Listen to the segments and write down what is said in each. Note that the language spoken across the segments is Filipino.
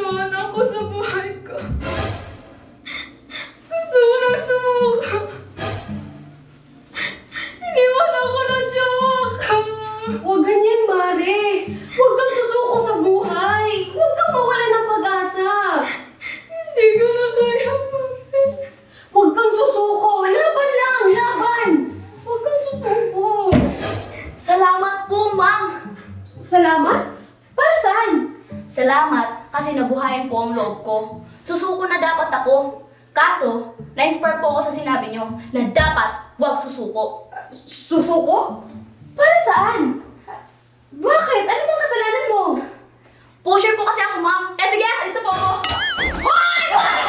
iniwan ako sa buhay ko. Gusto ko nang sumuka. Iniwan ako ng jowa ka. Huwag ganyan, Mare. Huwag kang susuko sa buhay. Huwag kang mawalan ng pag-asa. Hindi ko na kaya, Mami. Huwag kang susuko. Laban lang, laban. Huwag kang susuko. Salamat po, ma'am. Salamat? Para saan? Salamat kasi nabuhayan po ang loob ko. Susuko na dapat ako. Kaso, na-inspire po ako sa sinabi nyo na dapat huwag susuko. Susuko? Para saan? Bakit? Ano bang kasalanan mo? Pusher po kasi ako, ma'am. Eh sige, ito po ako. Hoy! Hoy!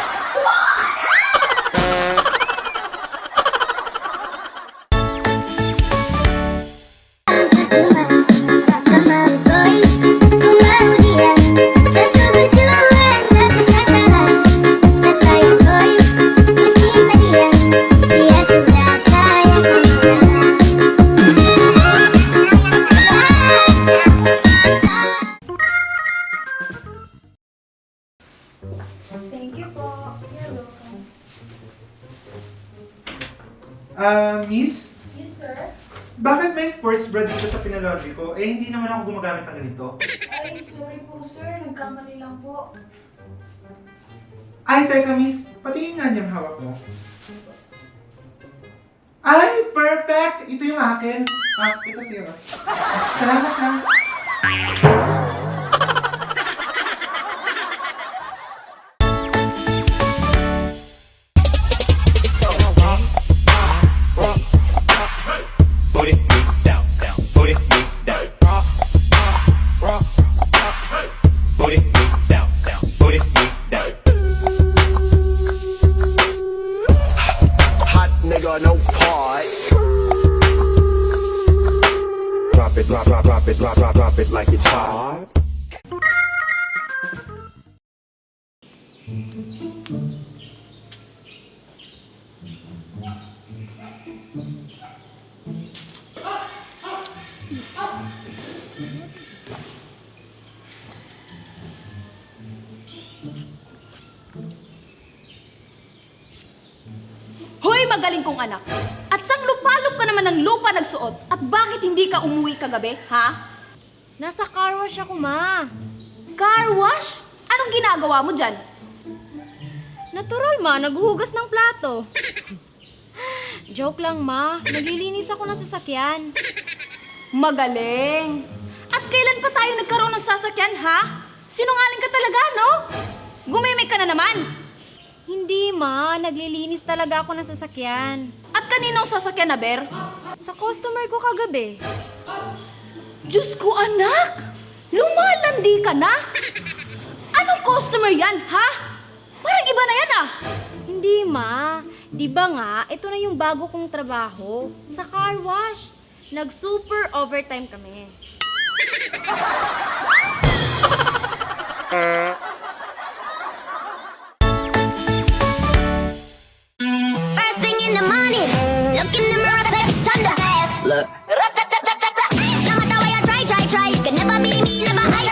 Thank you po. You're welcome. Miss? Yes, sir. Bakit may sports bra dito sa pinalaundry ko? Eh, hindi naman ako gumagamit ng ganito. Ay, sorry po, sir. Nagkamali lang po. Ay, teka miss, patingin nga niyang hawak mo. Ay, perfect! Ito yung akin. Ito sa'yo. Salamat ha. Put it me down, down. Put it me down. Put it me down, down. Put it me down. Hot nigga, no pause. Drop it, drop, drop, drop it, drop, drop, drop it like it's hot. Hoy, magaling kong anak! At sang lupalop ka naman ng lupa nagsuot? At bakit hindi ka umuwi kagabi, ha? Nasa car wash ako, Ma. Car wash? Anong ginagawa mo dyan? Natural, Ma. Naghuhugas ng plato. Joke lang, Ma. Naglilinis ako ng sasakyan. Magaling! At kailan pa tayo nagkaroon ng sasakyan, ha? Sinungaling ka talaga, no? Gumimik ka na naman! Hindi, Ma. Naglilinis talaga ako ng sasakyan. At kaninong sasakyan na, Ber? Sa customer ko kagabi. Diyos ko, anak! Lumalandi ka na? Anong customer yan, ha? Parang iba na yan, ah! Hindi, Ma. Di ba nga, ito na yung bago kong trabaho. Sa car wash. Nag-super overtime kami. First thing in the morning, look in the mirror, say, thunder fast. Look. No matter where you try, you can never be me, never I.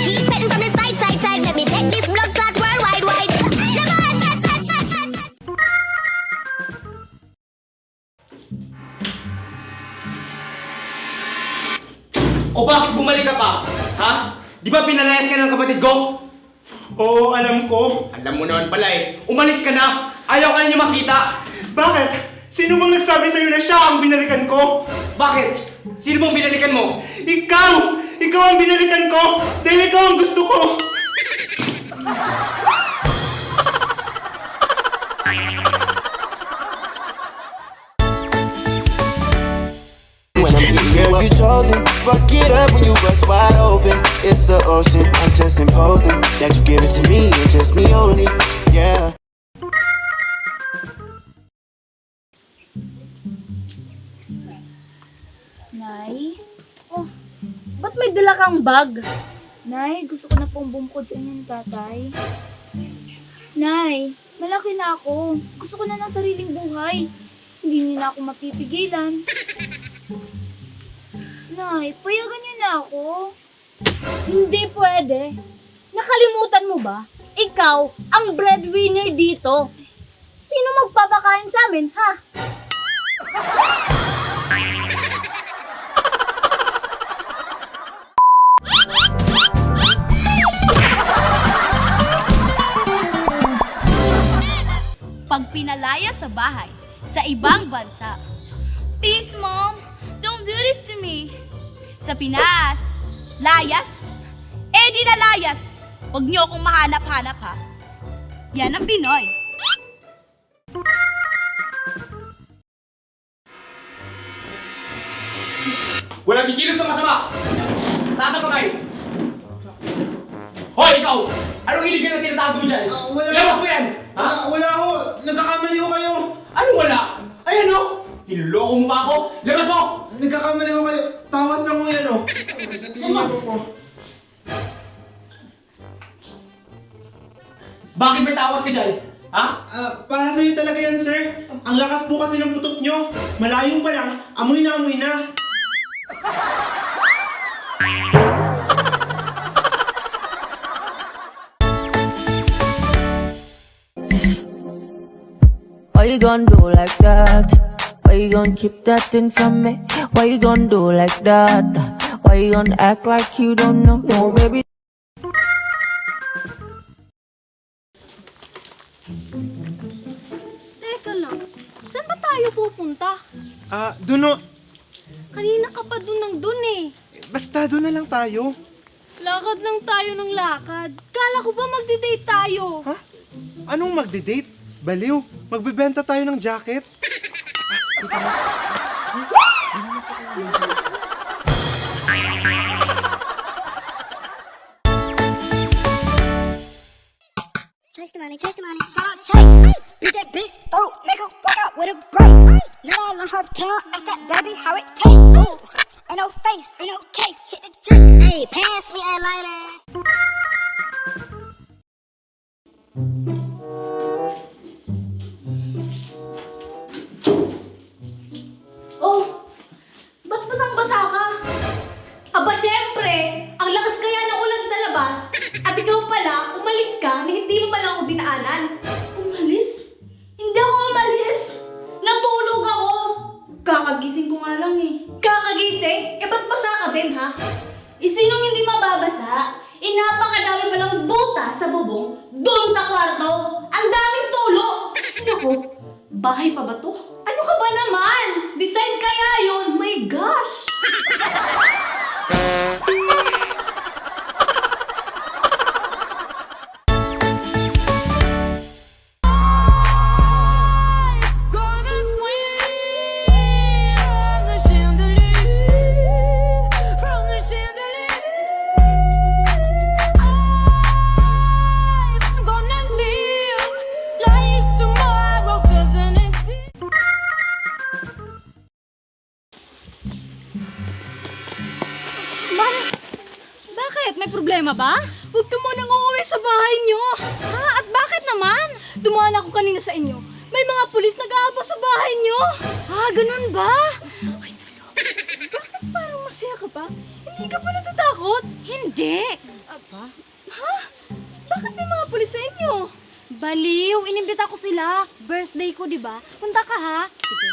Keep petting from the side. Let me take this blood clot worldwide, wide. Never O bakit bumalik ka pa? Ha? Di ba pinalayas ka ng kapatid ko? Oo, alam ko. Alam mo naman pala eh. Umalis ka na! Ayaw ka na niya makita! Bakit? Sino bang nagsabi sa'yo na siya ang binalikan ko? Bakit? Sino bang binalikan mo? Ikaw! Ikaw ang binalikan ko! Dahil ikaw ang gusto ko! When I'm getting girl, you chosen. Fuck it up when you bust wide open. It's the ocean, I'm just imposing that you give it to me and just me only. Yeah. Nay? Oh, ba't may dala kang bag? Nay, gusto ko na pong bumukod sa inyo ni tatay. Nay, malaki na ako. Gusto ko na ng sariling buhay. Hindi niyo na ako mapipigilan. Nay, payagan niyo na ako. Hindi pwede. Nakalimutan mo ba? Ikaw ang breadwinner dito. Sino magpapakain sa amin, ha? Pag pinalaya sa bahay, sa ibang bansa. Please, Mom, don't do this to me. Sa Pinas, layas? Eh di na layas. Huwag niyo akong mahanap-hanap, ha? Yan ang Pinoy. Walang kikilos ng masama! Taas ang kamay! Hoy, ikaw! Anong iligan na tinatago mo dyan? Wala. Labas mo yan! Ha? Wala ho! Nagkakamali ho kayo! Anong wala? Ayan o! Niloloko mo ba ako? Labas mo! Nagkakamali ho kayo! Tawas lang ho yan ho! Bakit may tawas ka dyan? Ha? Para sa'yo talaga yan, sir. Ang lakas po kasi ng putok nyo. Malayo pa lang, amoy na amoy na. Why you gonna do like that? Why you gonna keep that thing from me? Why you gonna do like that? Why you gonna act like you don't know? No, baby. Teka lang, saan ba tayo pupunta? Doon ho. Kanina ka pa dun eh. Basta doon na lang tayo. Lakad lang tayo ng lakad. Kala ko ba magdi-date tayo? Ha? Anong magde-date? Baliw, magbebenta tayo ng jacket. Chase the money, shout out chase. Beat that bitch throat, make her walk out with a brace. Not all on her tongue, ask that baby how it tastes. Ooh, ain't no face, ain't no case, hit the drink. Hey, pass me a lighter. Oh, ba't basang-basa ka? Aba, syempre, ang lakas kaya ng ulan sa labas. At ikaw pala, umalis ka na hindi mo pala ako dinaanan. Umalis? Hindi ako umalis. Natulog ako. Kakagising ko nga lang eh. Kakagising? Eh, ba't basa ka din, ha? Eh, sinong hindi mababasa? Eh, napakadami palang buta sa bubong doon sa kwarto. Ang daming tulo. Naku, bahay pa ba to? Ano ka ba naman? Design kaya yun? My gosh! Bakit? May problema ba? Huwag ka munang uuwi sa bahay niyo. Ha? At bakit naman? Dumaan ako kanina sa inyo. May mga pulis nag-aabot sa bahay niyo. Ah, ganun ba? Ay, salo. Bakit parang masaya ka pa? Hindi ka pa natatakot? Hindi. Aba? Ha? Bakit may mga pulis sa inyo? Baliw, inimbita ko sila. Birthday ko, di ba? Punta ka, ha? Sige.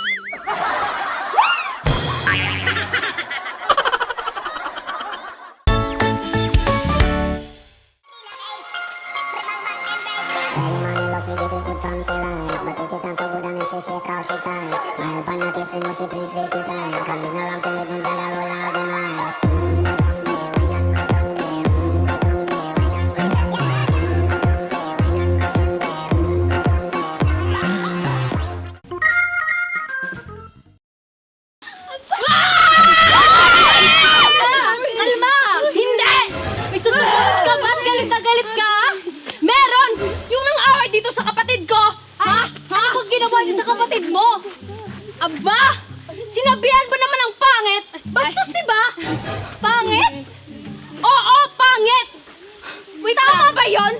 Alma! Hindi! May susunod ka ba? Galit na galit ka? Meron! Yung nang-away dito sa kapatid ko! Ha? Ano bang ginawa niyo sa kapatid mo? Aba! Sinabihan ba naman ang pangit? Bastos, di ba? Pangit? Oo, pangit! Wait Tama lang. ba yun?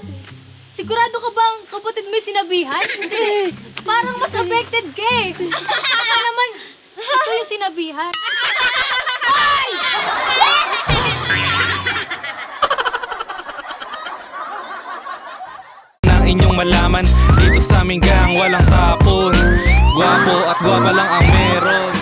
Sigurado ka bang kapatid mo yung sinabihan? Kasi parang mas affected ka eh. Baka naman, ito yung sinabihan. ninyong malaman, dito sa aming gang walang tapon. Gwapo at gwapa lang ang meron.